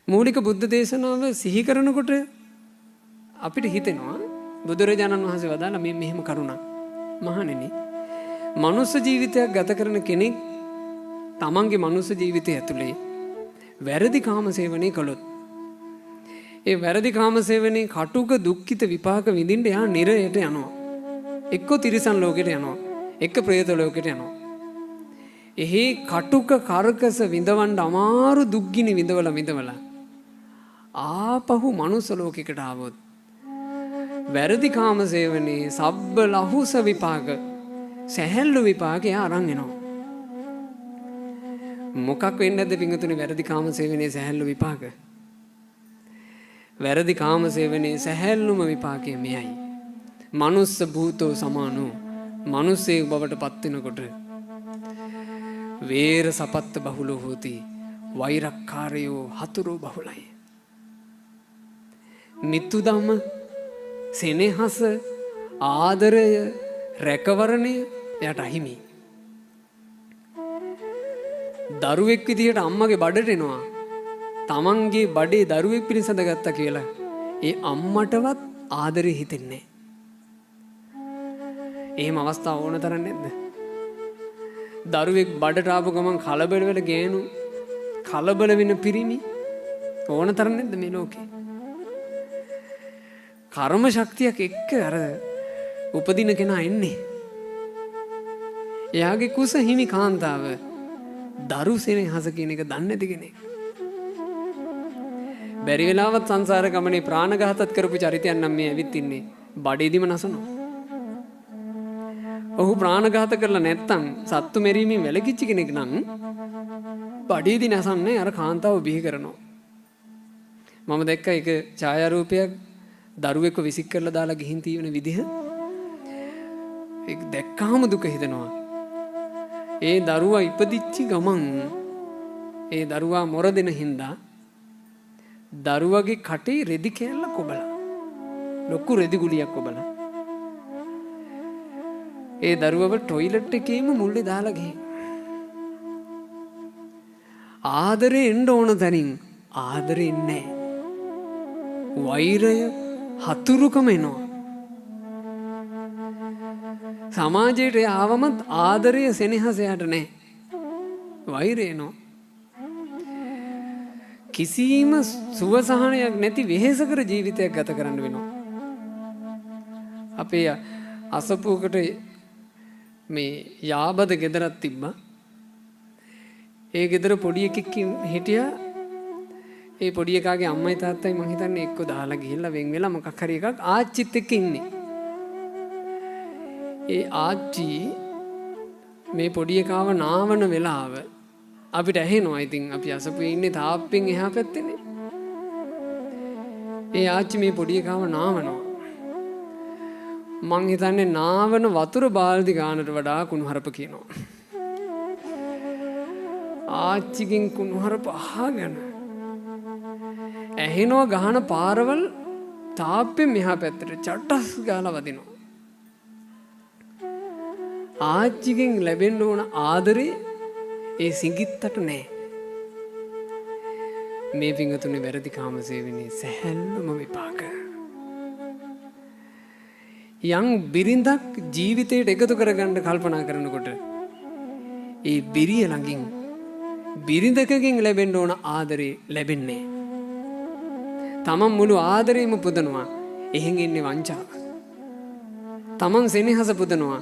මූලික බුද්ධ දේශනාව සිහි කරනකොට අපිට හිතෙනවා බුදුරජාණන් වහන්සේ වදාළ මේ මෙහෙම කරුණක්. මහණෙනි, මනුස්ස ජීවිතයක් ගත කරන කෙනෙක් තමන්ගේ මනුස්ස ජීවිතය ඇතුලේ වැරදි කාමසේවනය කළොත්, ඒ වැරදි කාමසේවනයේ කටුක දුක්ඛිත විපාක විඳින්න යා නිරයට යනවා. එක්ක තිරිසන් ලෝකෙට යනවා, එක්ක പ്രേත ලෝකෙට යනවා. එහි කටුක කරකස විඳවන්න අමාරු දුක්ගිනි විඳවලා ආපහු මනුස්ස ලෝකෙකට ආවොත් වැරදි කාමසේවනයේ සබ්බ ලහුස විපාක, සැහැල්ලු විපාක යා අරන් එනවා. මොකක් වෙන්නේද පිංගුතුනි වැරදි කාමසේවනයේ සැහැල්ලු විපාක? වැරදි කාමසේවනයේ සැහැල්ලුම විපාකය මෙයයි. මනුස්ස භූතෝ සමානෝ, මනුස්සේ බවට පත් වෙනකොට වේර සපත්ත බහුලෝ හෝති, වෛරක්කාරයෝ හතුරෝ බහුලයි. මිත්තුදම, සෙනෙහස, ආදරය, රැකවරණය එයාට අහිමි. දරුවෙක් විදිහට අම්මගේ බඩට එනවා, තමන්ගේ බඩේ දරුවෙක් පිරිසඳ ගත්තා කියලා ඒ අම්මටවත් ආදරේ හිතෙන්නේ. එහෙම අවස්ථා ඕන තරම් නැද්ද? දරුවෙක් බඩට ආපු ගමන් කලබල වෙලා ගෑනු, කලබල වෙන පිරිමි ඕන තරම් නැද්ද මේ ලෝකේ? කර්ම ශක්තියක් එක්ක අර උපදින කෙනා එන්නේ. එයාගේ කුස හිමි කාන්තාව දරු සෙනෙහස කියන එක දන්නේ නැති කෙනෙක්. බැරි වෙලාවත් සංසාර ගමනේ ප්‍රාණඝාතත් කරපු චරිතයන් නම් මේ ඇවිත් ඉන්නේ බඩේදිම නසනවා. ඔහු ප්‍රාණඝාත කරලා නැත්තම් සත්තු මෙරීමෙන් වැළකීච්ච කෙනෙක් නම් බඩේදී නසන්නේ අර කාන්තාව බිහි කරනවා. මම දැක්ක එක ඡායාරූපයක් දරුවෙක්ව විසික් කරලා දාලා ගිහින් තියෙන විදිහ. ඒක දැක්කාම දුක හිතෙනවා. ඒ දරුවා ඉපදිච්ච ගමන් ඒ දරුවා මොර දෙන හින්දා දරුවගේ කටේ රෙදි කෑල්ල කොබලා, ලොකු රෙදි ගුලියක් කොබලා ඒ දරුවව ටොයිලට් එකේම මුල්ලේ දාලා ගිහින් ආදරේ එන්න ඕන තැනින් ආදරේ නැහැ. වෛරය, හතුරුකම එනවා. සමාජයට ආවමත් ආදරය, සෙනෙහස යට නැහැ. වෛරය එනවා. කිසිම සුවසහනයක් නැති වෙහෙසකර ජීවිතයක් ගත කරන්න වෙනවා. අපේ අසපුවකට මේ යාබද ගෙදරක් තිබ්බා. ඒ ගෙදර පොඩි එකෙක් හිටියා. ඒ පොඩි එකාගේ අම්මයි තාත්තයි මං හිතන්නේ එක්ක දාලා ගිහිල්ලා වෙන් වෙලා මොකක් හරි එකක් ආච්චිත් එක්ක ඉන්නේ. ඒ ආච්චි මේ පොඩි එකාව නාවන වෙලාව අපිට ඇහෙනවා. ඉතින් අපි අසපුවේ ඉන්නේ තාප්පෙන් එහා පැත්තේනේ. ඒ ආච්චි මේ පොඩි එකාව නාවනවා. මං හිතන්නේ නාවන වතුර බාල්දි ගානට වඩා කුණුහරුප කියනවා. ආච්චිගෙන් කුණුහරුප අහගෙන ඇහෙනවා ගහන පාරවල් තාප්පෙන් මෙහා පැත්තට චට්ටස් ගාලා වදිනවා. ආච්චිගෙන් ලැබෙන්න ඕන ආදරේ ඒ සිඟිත්තට නෑ. මේ පිංගුතුනේ වැරදි කාමසේවනයේ සැහැල්ලුම විපාක. යම් බිරිඳක් ජීවිතයට එකතු කරගන්න කල්පනා කරනකොට ඒ බිරිය ළඟින් බිරිඳකගෙන් ලැබෙන්න ඕන ආදරේ ලැබෙන්නේ. තමන් මුළු ආදරේම පුදනවා, එහෙන් එන්නේ වංචාව. තමන් සෙනෙහස පුදනවා,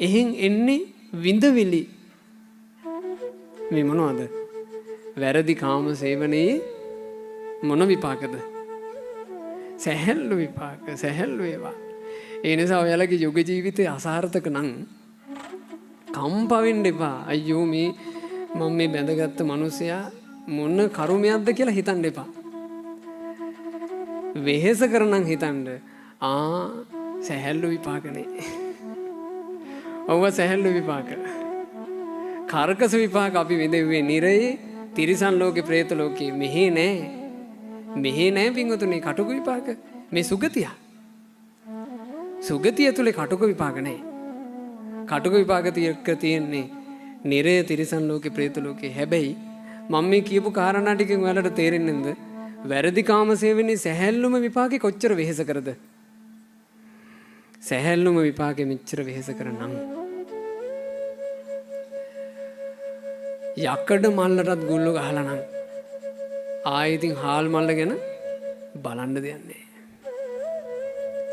එහෙන් එන්නේ විඳවිලි. මේ මොනවද? වැරදි කාම සේවනයේ මොන විපාකද? සැහැල්ලු විපාක, සැහැල්ලු ඒවා. ඒ නිසා ඔයාලගේ යුග ජීවිතේ අසාර්ථක නම් කම්පවෙන්න එපා. අයියෝ මේ මම මේ බැඳගත්තු මිනිසයා මොන කරුමයක්ද කියලා හිතන්න එපා. වෙහෙස කරනම් හිතන්න සැහැල්ලු විපාකනේ. ඔව් සැහැල්ලු විපාක. කාර්කස විපාක අපි විඳෙන්නේ නිරයේ, තිරිසන් ලෝකේ, പ്രേත ලෝකේ. මෙහෙ නෑ. මෙහෙ නෑ පින්වතුනි කටුක විපාක. මේ සුගතිය. සුගතිය තුලේ කටුක විපාක නෑ. කටුක විපාක තියෙන්නේ නිරයේ, තිරිසන් ලෝකේ, പ്രേත ලෝකේ. හැබැයි මම මේ කියපු කාරණා ටිකෙන් ඔයාලට තේරෙන්නේ නැද්ද? වැරදි කාමසේවනේ සැහැල්ලුම විපාකේ කොච්චර වෙහෙස කරද? සැහැල්ලුම විපාකේ මෙච්චර වෙහෙස කරනම් යකඩ මල්ලටත් ගුල්ල ගහලා නම් ආයෙත් හාල් මල්ල ගැන බලන්න දෙයක් නැහැ.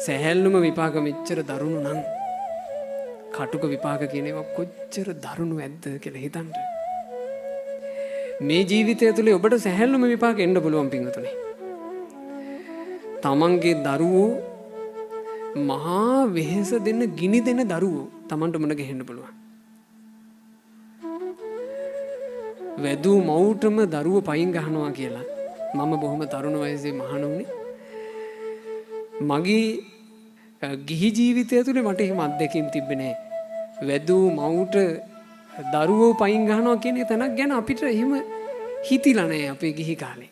සැහැල්ලුම විපාක මෙච්චර දරුණු නම් කටුක විපාක කියන ඒවා කොච්චර දරුණු ඇද්ද කියලා හිතන්න. මේ ජීවිතය තුළ ඔබට සැහැල්ලුම විපාක එන්න පුළුවන් පින්වතුනි. තමන්ගේ දරුවෝ මහා වෙහෙස දෙන්න ගිනි දෙන දරුවෝ තමන්ට මුණ ගැහෙන්න පුළුවන්. වැදූ මවුටම දරුව පයින් ගහනවා කියලා මම බොහොම තරුණ වයසේ මහණ වුණේ. මගේ ගිහි ජීවිතය තුළ මට එහෙම අත්දැකීම් තිබෙන්නේ නැහැ. වැදූ මවුට දරුවෝ පයින් ගහනවා කියන තැනක් ගැන අපිට එහෙම හිතිලා නැහැ අපේ ගිහි කාලේ.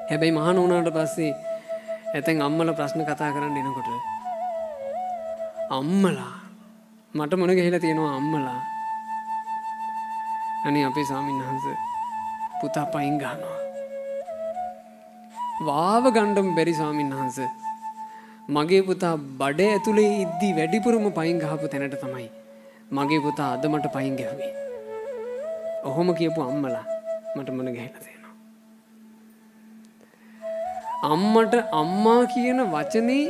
හැබැයි මහණ වුණාට පස්සේ ඇතැන් අම්මලා ප්‍රශ්න කතා කරන්න එනකොට අම්මලා මට මොන ගහලා තියෙනවා අම්මලා අනේ අපේ ස්වාමීන් වහන්සේ පුතා පයින් ගහනවා. වාව ගණ්ඩම් බැරි ස්වාමීන් වහන්සේ මගේ පුතා බඩ ඇතුලේ ඉද්දි වැඩිපුරම පයින් ගහපු තැනට තමයි මගේ පුතා අද මට පයින් ගැහුවේ. ඔහොම කියපු අම්මලා මට මොන ගහලා තියෙනවා. අම්මට අම්මා කියන වචනේ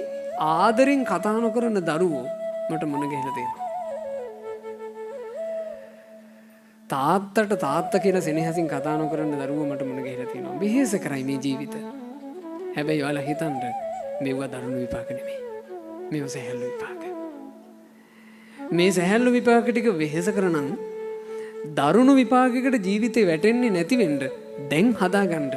ආදරෙන් කතා නොකරන දරුවෝ මට මොන ගහලා තියෙනවා. තාත්තට තාත්තා කියලා සෙනෙහසින් කතා නොකරන දරුවෝ මට මොන ගහලා තියෙනවා. වෙහෙස කරයි මේ ජීවිත. හැබැයි ඔයාලා හිතන්න මේවා දරුණු විපාක නෙමෙයි. මේවා සැහැල්ලු විපාක. මේ සැහැල්ලු විපාක ටික වෙහෙස කරනනම් දරුණු විපාකයකට ජීවිතේ වැටෙන්නේ නැති වෙන්න දැන් හදාගන්න